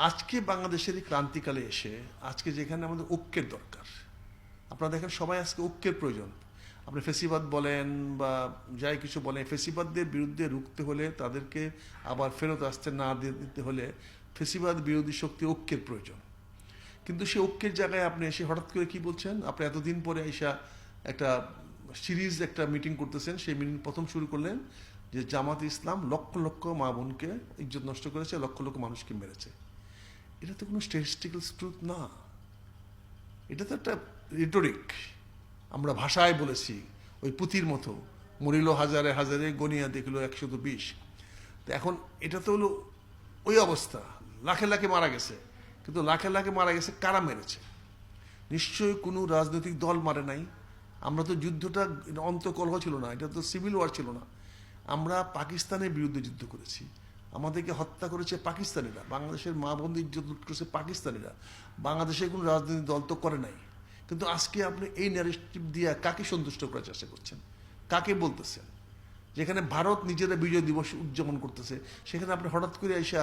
আজকে বাংলাদেশের এই ক্রান্তিকালে এসে আজকে যেখানে আমাদের ঐক্যের দরকার, আপনারা দেখেন সবাই আজকে ঐক্যের প্রয়োজন। আপনি ফেসিবাদ বলেন বা যাই কিছু বলেন, ফেসিবাদদের বিরুদ্ধে রুখতে হলে তাদেরকে আবার ফেরত আসতে না দিতে হলে ফেসিবাদ বিরোধী শক্তি ঐক্যের প্রয়োজন। কিন্তু সেই ঐক্যের জায়গায় আপনি এসে হঠাৎ করে কি বলছেন, আপনি এতদিন পরে এসে একটা সিরিজ একটা মিটিং করতেছেন, সেই মিটিং প্রথম শুরু করলেন যে জামাত ইসলাম লক্ষ লক্ষ মা বোনকে ইজ্জত নষ্ট করেছে, লক্ষ লক্ষ মানুষকে মেরেছে। এটা তো কোনো স্ট্যাটিস্টিক্যাল ট্রুথ না, এটা তো একটা রিটোরিক। আমরা ভাষায় বলেছি ওই পুঁথির মতো, মরিল হাজারে হাজারে গনিয়া দেখলো 120। তো এখন এটা তো হলো ওই অবস্থা, লাখে লাখে মারা গেছে, কিন্তু লাখে লাখে মারা গেছে কারা মেরেছে? নিশ্চয়ই কোনো রাজনৈতিক দল মারে নাই। আমরা তো যুদ্ধটা অন্তকলহ ছিল না, এটা তো সিভিল ওয়ার ছিল না। আমরা পাকিস্তানের বিরুদ্ধে যুদ্ধ করেছি, আমাদেরকে হত্যা করেছে পাকিস্তানিরা, বাংলাদেশের মা বোনদের ইজ্জত লুট করেছে পাকিস্তানিরা। বাংলাদেশের কোনো রাজনৈতিক দল তো করে নাই। কিন্তু আজকে আপনি এই ন্যারেটিভ দিয়ে কাকে সন্তুষ্ট করার চেষ্টা করছেন, কাকে বলতেছেন? যেখানে ভারত নিজেরা বিজয় দিবস উদযাপন করতেছে, সেখানে আপনি হঠাৎ করে এসে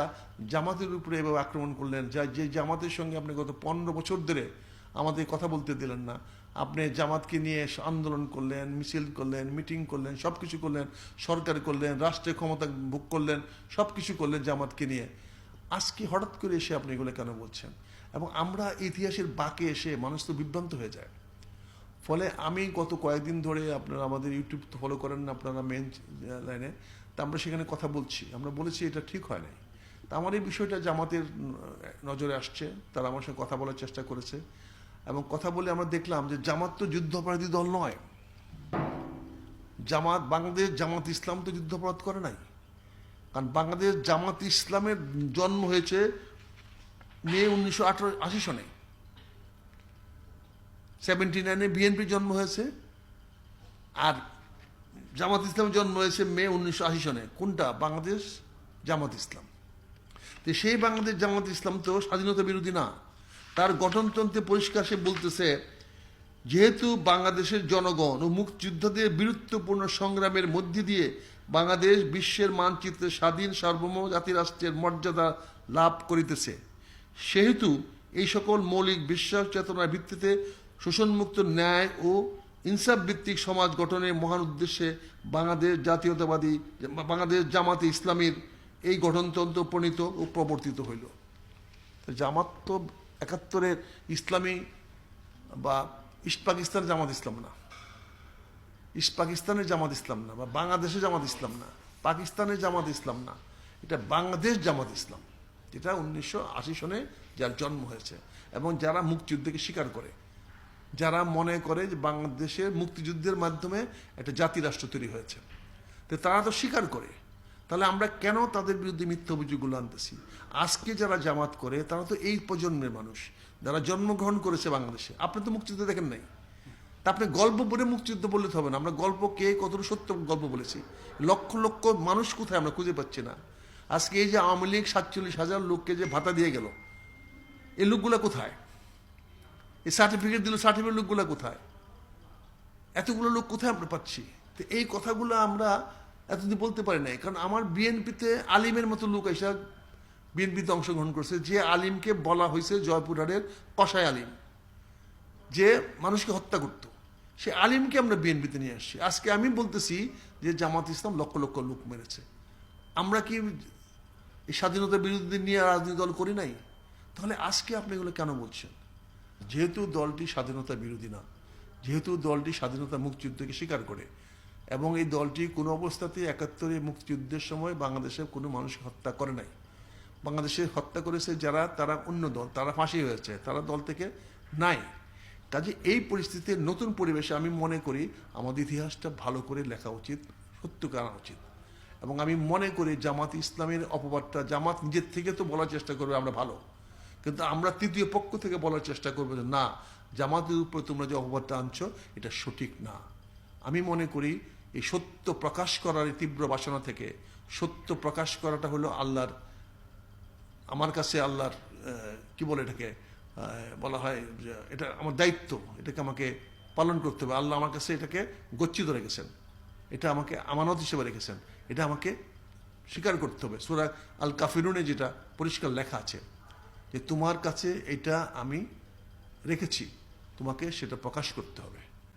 জামাতের উপরে এভাবে আক্রমণ করলেন, যে জামাতের সঙ্গে আপনি গত 15 বছর ধরে আমাদের কথা বলতে দিলেন না। আপনি জামাতকে নিয়ে আন্দোলন করলেন, মিছিল করলেন, মিটিং করলেন, সব কিছু করলেন, সরকার করলেন, রাষ্ট্রের ক্ষমতা ভোগ করলেন, সব কিছু করলেন জামাতকে নিয়ে। আজকে হঠাৎ করে এসে আপনি এগুলো কেন বলছেন? এবং আমরা ইতিহাসের বাঁকে এসে মানুষ তো বিভ্রান্ত হয়ে যায়। ফলে আমি গত কয়েকদিন ধরে, আপনারা আমাদের ইউটিউব ফলো করেন না আপনারা মেন লাইনে, তা আমরা সেখানে কথা বলছি, আমরা বলেছি এটা ঠিক হয় নাই। তা আমার এই বিষয়টা জামাতের নজরে আসছে, তারা আমার সঙ্গে কথা বলার চেষ্টা করেছে, এবং কথা বলে আমরা দেখলাম যে জামাত তো যুদ্ধাপরাধী দল নয়। বাংলাদেশ জামাত ইসলাম তো যুদ্ধাপরাধ করে নাই। কারণ বাংলাদেশ জামাত ইসলামের জন্ম হয়েছে মে 1980 সনে, 79-এ বিএনপির জন্ম হয়েছে, আর জামাত ইসলামের জন্ম হয়েছে মে 1980 সনে। কোনটা? বাংলাদেশ জামাত ইসলাম। তো সেই বাংলাদেশ জামাত ইসলাম তো স্বাধীনতা বিরোধী না। তার গঠনতন্ত্রে পরিষ্কার সে বলতেছে, যেহেতু বাংলাদেশের জনগণ ও মুক্তিযোদ্ধাদের বীরত্বপূর্ণ সংগ্রামের মধ্যে দিয়ে বাংলাদেশ বিশ্বের মানচিত্রে স্বাধীন সার্বভৌম জাতিরাষ্ট্রের মর্যাদা লাভ করিতেছে, সেহেতু এই সকল মৌলিক বিশ্বাস চেতনার ভিত্তিতে শোষণমুক্ত ন্যায় ও ইনসাফ ভিত্তিক সমাজ গঠনের মহান উদ্দেশ্যে বাংলাদেশ জামাতে ইসলামীর এই গঠনতন্ত্র প্রণীত ও প্রবর্তিত হইল। জামাত তো 71-এর ইসলামী বা ইস্ট পাকিস্তানের জামাত ইসলাম না, ইস্ট পাকিস্তানের জামাত ইসলাম না, বা বাংলাদেশের জামাত ইসলাম না, পাকিস্তানের জামাত ইসলাম না, এটা বাংলাদেশ জামাত ইসলাম, যেটা 1980 সনে যার জন্ম হয়েছে। এবং যারা মুক্তিযুদ্ধকে স্বীকার করে, যারা মনে করে যে বাংলাদেশের মুক্তিযুদ্ধের মাধ্যমে একটা জাতি রাষ্ট্র তৈরি হয়েছে, তো তারা তো স্বীকার করে। তাহলে আমরা কেন তাদের বিরুদ্ধে মিথ্যা অভিযোগগুলো আনতেছি? আজকে যারা জামাত করে তারা তো এই প্রজন্মের মানুষ, যারা জন্মগ্রহণ করেছে বাংলাদেশে। আপনি তো মুক্তিযুদ্ধ দেখেন নাই, তা আপনি গল্প পড়ে মুক্তিযুদ্ধ বললে তো হবে না। আমরা গল্প কে কতটুকু সত্য গল্প বলেছি, লক্ষ লক্ষ মানুষ কোথায় আমরা খুঁজে পাচ্ছি না। আজকে এই যে আওয়ামী লীগ 47,000 লোককে যে ভাতা দিয়ে গেল, এই লোকগুলো কোথায়? এই সার্টিফিকেট দিল, সার্টিফিকেট লোকগুলো কোথায়? এতগুলো লোক কোথায় আমরা পাচ্ছি? তো এই কথাগুলো আমরা এতদিন বলতে পারি নাই, কারণ আমার বিএনপিতে আলিমের মতো লোক এসে বিএনপিতে অংশগ্রহণ করছে, যে আলিমকে বলা হয়েছে জয়পুরহাটের কসাই আলিম, যে মানুষকে হত্যা করত, সে আলিমকে আমরা বিএনপিতে নিয়ে আসছি। আজকে আমি বলতেছি যে জামাত ইসলাম লক্ষ লক্ষ লোক মেরেছে। আমরা কি এই স্বাধীনতার বিরুদ্ধে নিয়ে রাজনীতি দল করি নাই? তাহলে আজকে আপনি এগুলো কেন বলছেন? যেহেতু দলটি স্বাধীনতা বিরোধী না, যেহেতু দলটি স্বাধীনতা মুক্তিযুদ্ধকে স্বীকার করে, এবং এই দলটি কোনো অবস্থাতে 71-এ মুক্তিযুদ্ধের সময় বাংলাদেশের কোনো মানুষকে হত্যা করে নাই। বাংলাদেশে হত্যা করেছে যারা, তারা অন্য দল, তারা ফাঁসি হয়েছে, তারা দল থেকে নাই। কাজে এই পরিস্থিতিতে নতুন পরিবেশে আমি মনে করি আমাদের ইতিহাসটা ভালো করে লেখা উচিত, সত্য করা উচিত। এবং আমি মনে করি জামাত ইসলামের অপবাদটা জামাত নিজের থেকে তো বলার চেষ্টা করবে আমরা ভালো, কিন্তু আমরা তৃতীয় পক্ষ থেকে বলার চেষ্টা করবো যে না, জামাতের উপরে তোমরা যে অপবাদটা আনছো এটা সঠিক না। আমি মনে করি এই সত্য প্রকাশ করার এই তীব্র বাসনা থেকে, সত্য প্রকাশ করাটা হলো আল্লাহর, আমার কাছে আল্লাহর কি বলে এটাকে বলা হয়, এটা আমার দায়িত্ব, এটাকে আমাকে পালন করতে হবে। আল্লাহ আমার কাছে এটাকে গচ্ছিত রেখেছেন, এটা আমাকে আমানত হিসেবে রেখেছেন, এটা আমাকে স্বীকার করতে হবে। সূরা আল কাফিরুনে যেটা পরিষ্কার লেখা আছে। যে তোমার কাছে এটা আমি রেখেছি, তোমাকে সেটা প্রকাশ করতে হবে।